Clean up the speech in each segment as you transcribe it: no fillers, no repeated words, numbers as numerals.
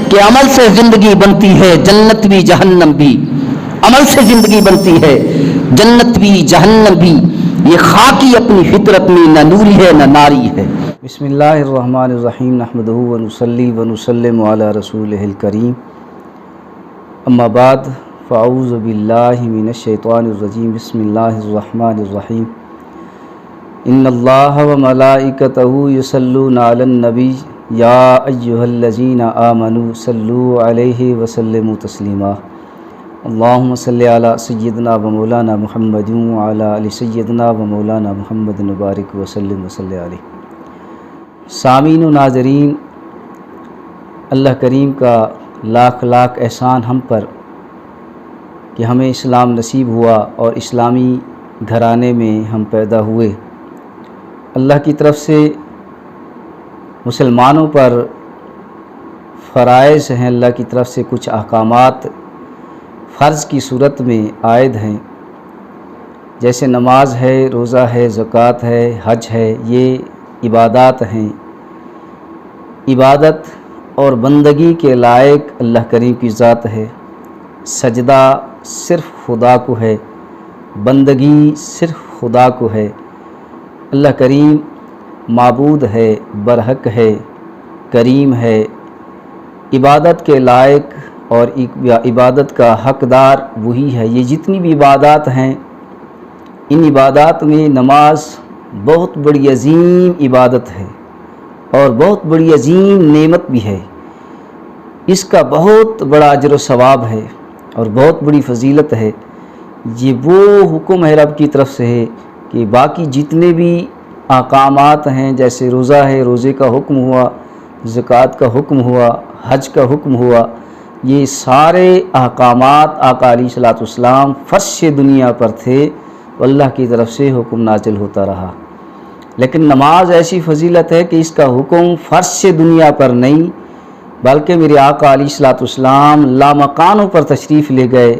کہ عمل سے زندگی بنتی ہے جنت بھی جہنم بھی، عمل سے زندگی بنتی ہے جنت بھی جہنم بھی، یہ خاکی اپنی فطرت میں نہ نوری ہے نہ ناری ہے۔ بسم اللہ الرحمن الرحیم، نحمدہ ونصلی ونسلم علی رسولہ الکریم، اما بعد فاعوذ باللہ من الشیطان الرجیم، بسم اللہ الرحمن الرحیم۔ ان اللہ وملائکتہ یصلون علی النبی یا ایہا الذین آمنوا صلوا علیہ وسلموا تسلیما۔ اللہم صلی علی سیدنا و مولانا محمد وعلی آل سیدنا و مولانا محمد مبارک وسلم وصلی علیہ۔ سامعین و ناظرین، اللہ کریم کا لاکھ لاکھ احسان ہم پر کہ ہمیں اسلام نصیب ہوا اور اسلامی گھرانے میں ہم پیدا ہوئے۔ اللہ کی طرف سے مسلمانوں پر فرائض ہیں، اللہ کی طرف سے کچھ احکامات فرض کی صورت میں عائد ہیں، جیسے نماز ہے، روزہ ہے، زکوٰۃ ہے، حج ہے، یہ عبادات ہیں۔ عبادت اور بندگی کے لائق اللہ کریم کی ذات ہے۔ سجدہ صرف خدا کو ہے، بندگی صرف خدا کو ہے۔ اللہ کریم معبود ہے، برحق ہے، کریم ہے، عبادت کے لائق اور عبادت کا حقدار وہی ہے۔ یہ جتنی بھی عبادات ہیں، ان عبادات میں نماز بہت بڑی عظیم عبادت ہے اور بہت بڑی عظیم نعمت بھی ہے۔ اس کا بہت بڑا اجر و ثواب ہے اور بہت بڑی فضیلت ہے۔ یہ وہ حکم ہے رب کی طرف سے ہے کہ باقی جتنے بھی احکامات ہیں، جیسے روزہ ہے، روزے کا حکم ہوا، زکوٰۃ کا حکم ہوا، حج کا حکم ہوا، یہ سارے احکامات آقا علیہ الصلوۃ والسلام فرش دنیا پر تھے، اللہ کی طرف سے حکم نازل ہوتا رہا۔ لیکن نماز ایسی فضیلت ہے کہ اس کا حکم فرش دنیا پر نہیں، بلکہ میرے آقا علیہ الصلوۃ والسلام لامکانوں پر تشریف لے گئے،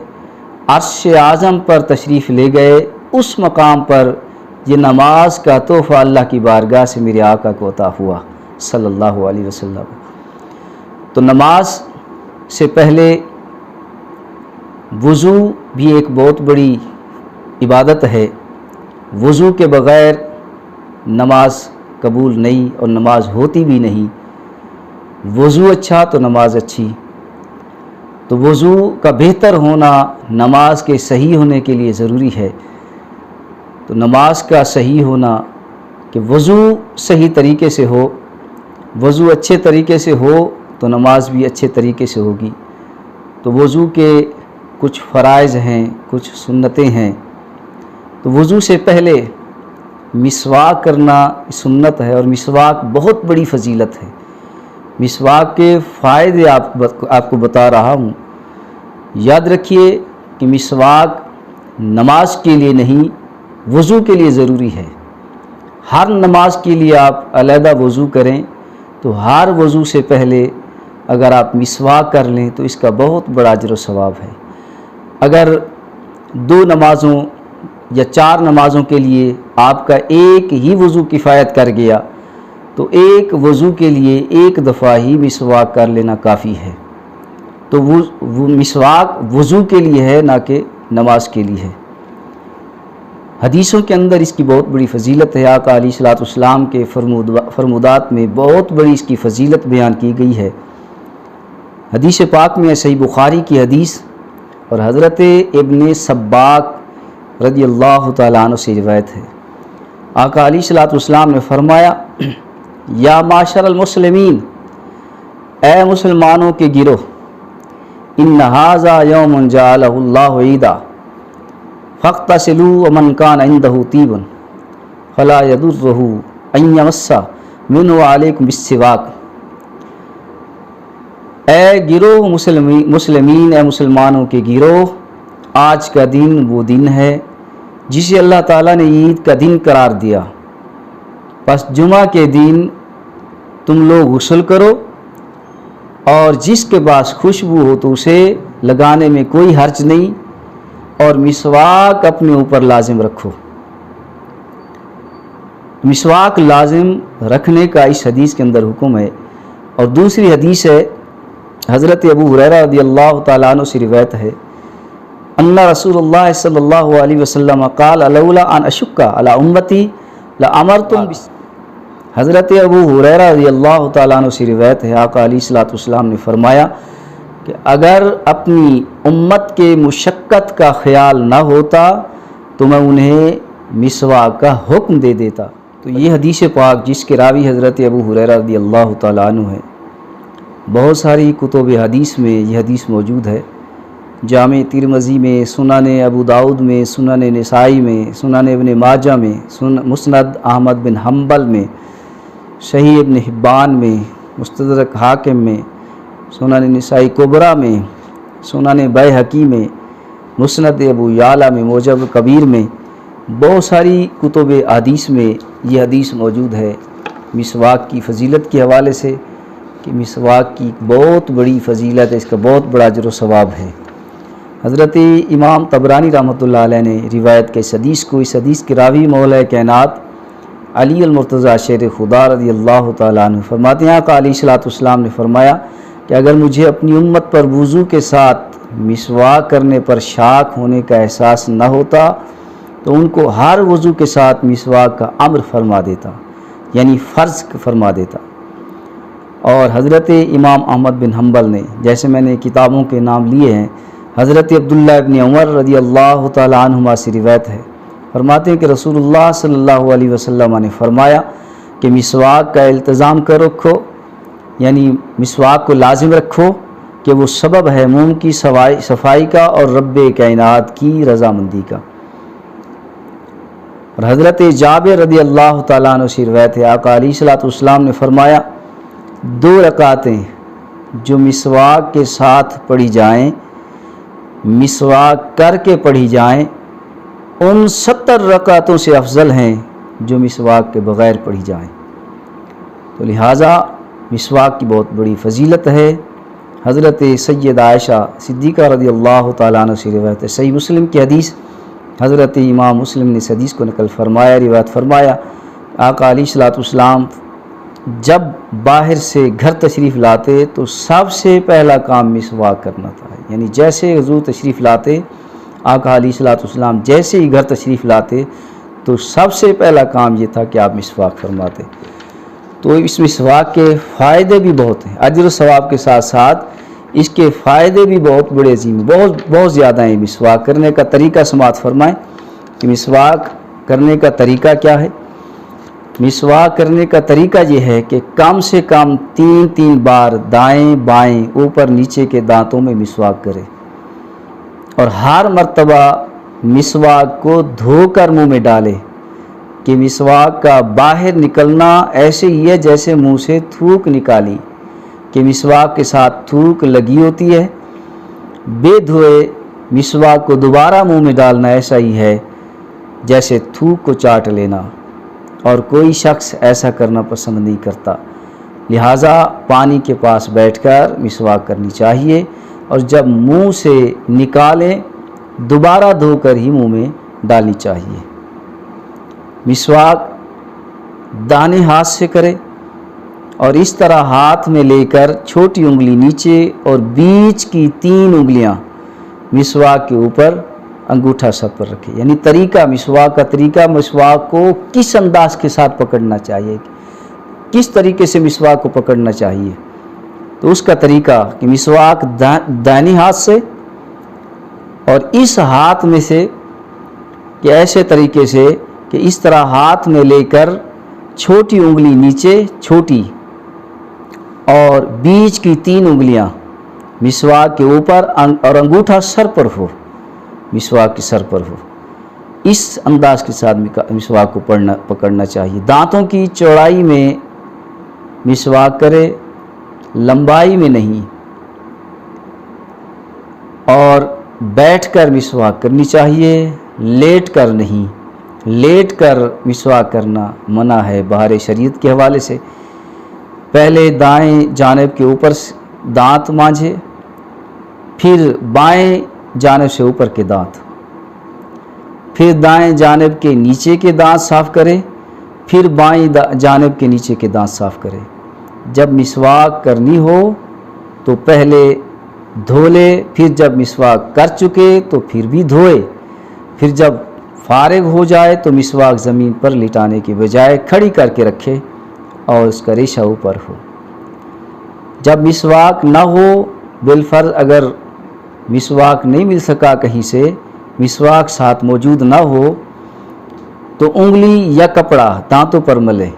عرش اعظم پر تشریف لے گئے، اس مقام پر یہ نماز کا تحفہ اللہ کی بارگاہ سے میرے آقا کو عطا ہوا صلی اللہ علیہ وسلم۔ تو نماز سے پہلے وضو بھی ایک بہت بڑی عبادت ہے۔ وضو کے بغیر نماز قبول نہیں اور نماز ہوتی بھی نہیں۔ وضو اچھا تو نماز اچھی۔ تو وضو کا بہتر ہونا نماز کے صحیح ہونے کے لیے ضروری ہے۔ تو نماز کا صحیح ہونا کہ وضو صحیح طریقے سے ہو، وضو اچھے طریقے سے ہو تو نماز بھی اچھے طریقے سے ہوگی۔ تو وضو کے کچھ فرائض ہیں، کچھ سنتیں ہیں۔ تو وضو سے پہلے مسواک کرنا سنت ہے، اور مسواک بہت بڑی فضیلت ہے۔ مسواک کے فائدے آپ کو بتا رہا ہوں۔ یاد رکھیے کہ مسواک نماز کے لیے نہیں، وضو کے لیے ضروری ہے۔ ہر نماز کے لیے آپ علیحدہ وضو کریں، تو ہر وضو سے پہلے اگر آپ مسواک کر لیں تو اس کا بہت بڑا اجر و ثواب ہے۔ اگر 2 نمازوں یا 4 نمازوں کے لیے آپ کا ایک ہی وضو کفایت کر گیا، تو ایک وضو کے لیے ایک دفعہ ہی مسواک کر لینا کافی ہے۔ تو وہ مسواک وضو کے لیے ہے، نہ کہ نماز کے لیے ہے۔ حدیثوں کے اندر اس کی بہت بڑی فضیلت ہے۔ آقا علیہ الصلوۃ والسلام کے فرمودات میں بہت بڑی اس کی فضیلت بیان کی گئی ہے۔ حدیث پاک میں صحیح بخاری کی حدیث اور حضرت ابن سباق رضی اللہ تعالیٰ عنہ سے روایت ہے۔ آقا علیہ الصلوۃ والسلام نے فرمایا، یا معاشر المسلمین، اے مسلمانوں کے گروہ، ان ھذا یوم جعلہ اللہ عیدا فاغتسلوا ومن کان عنده طیب فلا یضرہ ان یمس منہ علیکم بالسواک۔ اے گروہ مسلمین، اے مسلمانوں کے گروہ، آج کا دن وہ دن ہے جسے اللہ تعالیٰ نے عید کا دن قرار دیا۔ پس جمعہ کے دن تم لوگ غسل کرو، اور جس کے پاس خوشبو ہو تو اسے لگانے میں کوئی حرج نہیں، اور مسواک اپنے اوپر لازم رکھو۔ مسواک لازم رکھنے کا اس حدیث کے اندر حکم ہے۔ اور دوسری حدیث ہے حضرت ابو ہریرہ رضی اللہ تعالیٰ عنہ سے روایت ہے ان رسول اللہ صلی اللہ علیہ وسلم قال لولا ان اشک علی امتی لامرتم حضرت ابو ہریرہ رضی اللہ تعالیٰ عنہ سے روایت ہے آقا علیہ الصلوۃ والسلام نے فرمایا کہ اگر اپنی امت کے مشقت کا خیال نہ ہوتا تو میں انہیں مسواک کا حکم دے دیتا۔ تو یہ حدیث پاک جس کے راوی حضرت ابو ہریرہ رضی اللہ تعالیٰ عنہ ہے، بہت ساری کتب حدیث میں یہ حدیث موجود ہے، جامع ترمذی میں، سنن ابو داؤد میں، سنن نسائی میں، سنن ابن ماجہ میں، مسند احمد بن حنبل میں، صحیح ابن حبان میں، مستدرک حاکم میں، سنن نسائی کبریٰ میں، سنن بیہقی میں، مسند ابو یعلا میں، معجم کبیر میں، بہت ساری کتب حدیث میں یہ حدیث موجود ہے مسواک کی فضیلت کے حوالے سے کہ مسواک کی بہت بڑی فضیلت ہے، اس کا بہت بڑا اجر و ثواب ہے۔ حضرت امام طبرانی رحمۃ اللہ علیہ نے روایت کے اس حدیث کو، اس حدیث کے راوی مولا کائنات علی المرتضیٰ شیر خدا رضی اللہ تعالیٰ عنہ فرماتے ہیں کہ علیہ الصلوۃ والسلام نے فرمایا کہ اگر مجھے اپنی امت پر وضو کے ساتھ مسواک کرنے پر شاک ہونے کا احساس نہ ہوتا تو ان کو ہر وضو کے ساتھ مسواک کا امر فرما دیتا، یعنی فرض فرما دیتا۔ اور حضرت امام احمد بن حنبل نے، جیسے میں نے کتابوں کے نام لیے ہیں، حضرت عبداللہ ابن عمر رضی اللہ تعالیٰ عنہما سے روایت ہے، فرماتے ہیں کہ رسول اللہ صلی اللہ علیہ وسلم نے فرمایا کہ مسواک کا التزام کر رکھو، یعنی مسواک کو لازم رکھو کہ وہ سبب ہے منہ کی صفائی کا اور رب کائنات کی رضامندی کا۔ اور حضرت جابر رضی اللہ تعالیٰ عنہ سے روایت ہے، آقا علیہ الصلوۃ والسلام نے فرمایا 2 رکعتیں جو مسواک کے ساتھ پڑھی جائیں، مسواک کر کے پڑھی جائیں، ان 70 رکعتوں سے افضل ہیں جو مسواک کے بغیر پڑھی جائیں۔ تو لہٰذا مسواک کی بہت بڑی فضیلت ہے۔ حضرت سید عائشہ صدیقہ رضی اللہ تعالیٰ عنہ سے روایت ہے، صحیح مسلم کی حدیث، حضرت امام مسلم نے اس حدیث کو نقل فرمایا، روایت فرمایا، آقا علیہ الصلوۃ والسلام جب باہر سے گھر تشریف لاتے تو سب سے پہلا کام مسواک کرنا تھا، یعنی جیسے حضور تشریف لاتے، آقا علیہ الصلوۃ والسلام جیسے ہی گھر تشریف لاتے تو سب سے پہلا کام یہ تھا کہ آپ مسواک فرماتے۔ تو اس مسواک کے فائدے بھی بہت ہیں، اجر و ثواب کے ساتھ ساتھ اس کے فائدے بھی بہت بڑے عظیم، بہت زیادہ ہیں۔ مسواک کرنے کا طریقہ سماعت فرمائیں کہ مسواک کرنے کا طریقہ کیا ہے۔ مسواک کرنے کا طریقہ یہ ہے کہ کم سے کم 3 بار دائیں بائیں اوپر نیچے کے دانتوں میں مسواک کرے، اور ہر مرتبہ مسواک کو دھو کر منہ میں ڈالے کہ مسواک کا باہر نکلنا ایسے ہی ہے جیسے منہ سے تھوک نکالی، کہ مسواک کے ساتھ تھوک لگی ہوتی ہے۔ بے دھوئے مسواک کو دوبارہ منہ میں ڈالنا ایسا ہی ہے جیسے تھوک کو چاٹ لینا، اور کوئی شخص ایسا کرنا پسند نہیں کرتا۔ لہٰذا پانی کے پاس بیٹھ کر مسواک کرنی چاہیے، اور جب منہ سے نکالیں دوبارہ دھو کر ہی منہ میں ڈالنی چاہیے۔ مسواک دانے ہاتھ سے کرے، اور اس طرح ہاتھ میں لے کر چھوٹی انگلی نیچے اور بیچ کی 3 انگلیاں مسواک کے اوپر، انگوٹھا سر پر رکھے، یعنی طریقہ مسواک کا طریقہ، مسواک کو کس انداز کے ساتھ پکڑنا چاہیے، کس طریقے سے مسواک کو پکڑنا چاہیے، تو اس کا طریقہ کہ مسواک دائیں ہاتھ سے اور اس ہاتھ میں سے کہ ایسے طریقے سے کہ اس طرح ہاتھ میں لے کر چھوٹی انگلی نیچے چھوٹی اور بیچ کی 3 انگلیاں مسواک کے اوپر اور انگوٹھا سر پر ہو، مسواک کے سر پر ہو، اس انداز کے ساتھ مسواک کو پکڑنا چاہیے۔ دانتوں کی چوڑائی میں مسواک کرے، لمبائی میں نہیں، اور بیٹھ کر مسواک کرنی چاہیے، لیٹ کر نہیں۔ لیٹ کر مسواک کرنا منع ہے بہار شریعت کے حوالے سے۔ پہلے دائیں جانب کے اوپر دانت مانجھے، پھر بائیں جانب سے اوپر کے دانت، پھر دائیں جانب کے نیچے کے دانت صاف کرے، پھر بائیں جانب کے نیچے کے دانت صاف کرے۔ جب مسواک کرنی ہو تو پہلے دھو لے، پھر جب مسواک کر چکے تو پھر بھی دھوئے، پھر جب فارغ ہو جائے تو مسواک زمین پر لٹانے کی بجائے کھڑی کر کے رکھے اور اس کا ریشہ اوپر ہو۔ جب مسواک نہ ہو، بالفرض اگر مسواک نہیں مل سکا کہیں سے، مسواک ساتھ موجود نہ ہو تو انگلی یا کپڑا دانتوں پر ملے۔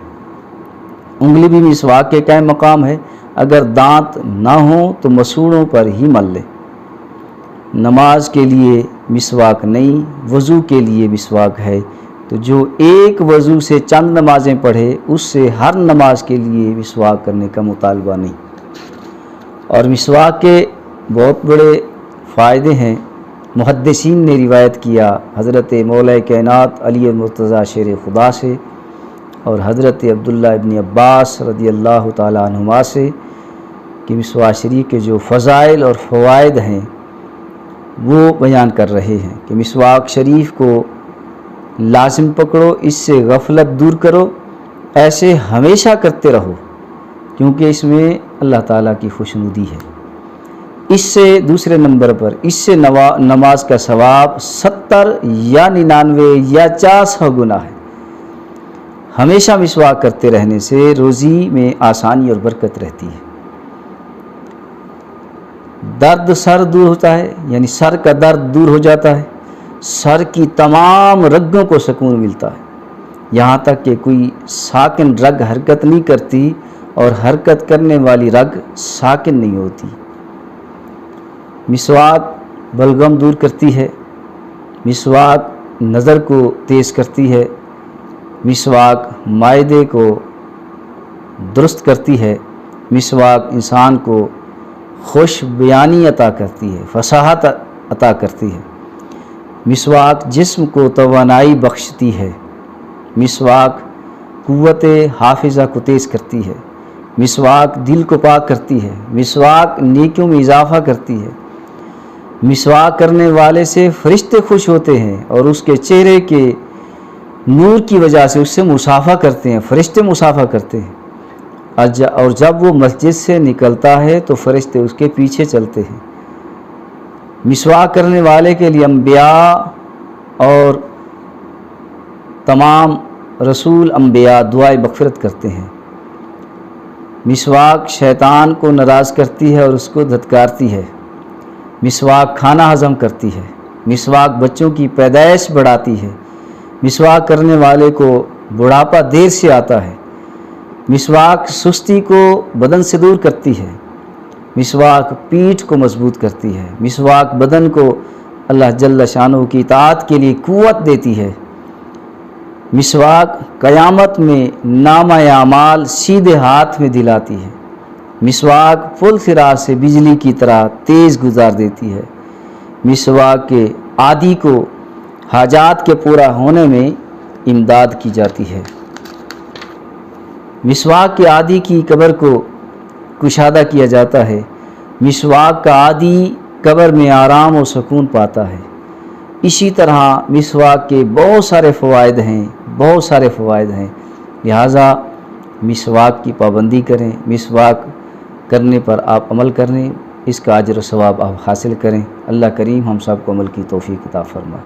انگلی بھی مسواک کے قائم مقام ہے، اگر دانت نہ ہوں تو مسوڑوں پر ہی مل لے۔ نماز کے لیے مسواک نہیں، وضو کے لیے مسواک ہے، تو جو ایک وضو سے چند نمازیں پڑھے اس سے ہر نماز کے لیے مسواک کرنے کا مطالبہ نہیں۔ اور مسواک کے بہت بڑے فائدے ہیں۔ محدثین نے روایت کیا حضرت مولا کائنات علی المرتضیٰ شیر خدا سے اور حضرت عبداللہ ابن عباس رضی اللہ تعالیٰ عنہما سے کہ مسواک شریف کے جو فضائل اور فوائد ہیں وہ بیان کر رہے ہیں کہ مسواک شریف کو لازم پکڑو، اس سے غفلت دور کرو، ایسے ہمیشہ کرتے رہو کیونکہ اس میں اللہ تعالیٰ کی خوشنودی ہے۔ اس سے دوسرے نمبر پر اس سے نماز کا ثواب 70 یا 99 یا 400 گنا ہے۔ ہمیشہ مسواک کرتے رہنے سے روزی میں آسانی اور برکت رہتی ہے۔ درد سر دور ہوتا ہے، یعنی سر کا درد دور ہو جاتا ہے، سر کی تمام رگوں کو سکون ملتا ہے، یہاں تک کہ کوئی ساکن رگ حرکت نہیں کرتی اور حرکت کرنے والی رگ ساکن نہیں ہوتی۔ مسواک بلغم دور کرتی ہے، مسواک نظر کو تیز کرتی ہے، مسواک معدے کو درست کرتی ہے، مسواک انسان کو خوش بیانی عطا کرتی ہے، فصاحت عطا کرتی ہے، مسواک جسم کو توانائی بخشتی ہے، مسواک قوت حافظہ کو تیز کرتی ہے، مسواک دل کو پاک کرتی ہے، مسواک نیکیوں میں اضافہ کرتی ہے، مسواک کرنے والے سے فرشتے خوش ہوتے ہیں اور اس کے چہرے کے نور کی وجہ سے اس سے مصافحہ کرتے ہیں، فرشتے مصافحہ کرتے ہیں، اور جب وہ مسجد سے نکلتا ہے تو فرشتے اس کے پیچھے چلتے ہیں۔ مسواک کرنے والے کے لیے انبیاء اور تمام رسول انبیاء دعائے مغفرت کرتے ہیں۔ مسواک شیطان کو ناراض کرتی ہے اور اس کو دھتکارتی ہے، مسواک کھانا ہضم کرتی ہے، مسواک بچوں کی پیدائش بڑھاتی ہے، مسواک کرنے والے کو بڑھاپا دیر سے آتا ہے، مسواک سستی کو بدن سے دور کرتی ہے، مسواک پیٹھ کو مضبوط کرتی ہے، مسواک بدن کو اللہ جل شانہ کی اطاعت کے لیے قوت دیتی ہے، مسواک قیامت میں نامہ اعمال سیدھے ہاتھ میں دلاتی ہے، مسواک پل صراط سے بجلی کی طرح تیز گزار دیتی ہے، مسواک کے عادی کو حاجات کے پورا ہونے میں امداد کی جاتی ہے، مسواک کے عادی کی قبر کو کشادہ کیا جاتا ہے، مسواک کا عادی قبر میں آرام و سکون پاتا ہے۔ اسی طرح مسواک کے بہت سارے فوائد ہیں، لہٰذا مسواک کی پابندی کریں، مسواک کرنے پر آپ عمل کریں، اس کا اجر و ثواب آپ حاصل کریں۔ اللہ کریم ہم سب کو عمل کی توفیق عطا فرمائے۔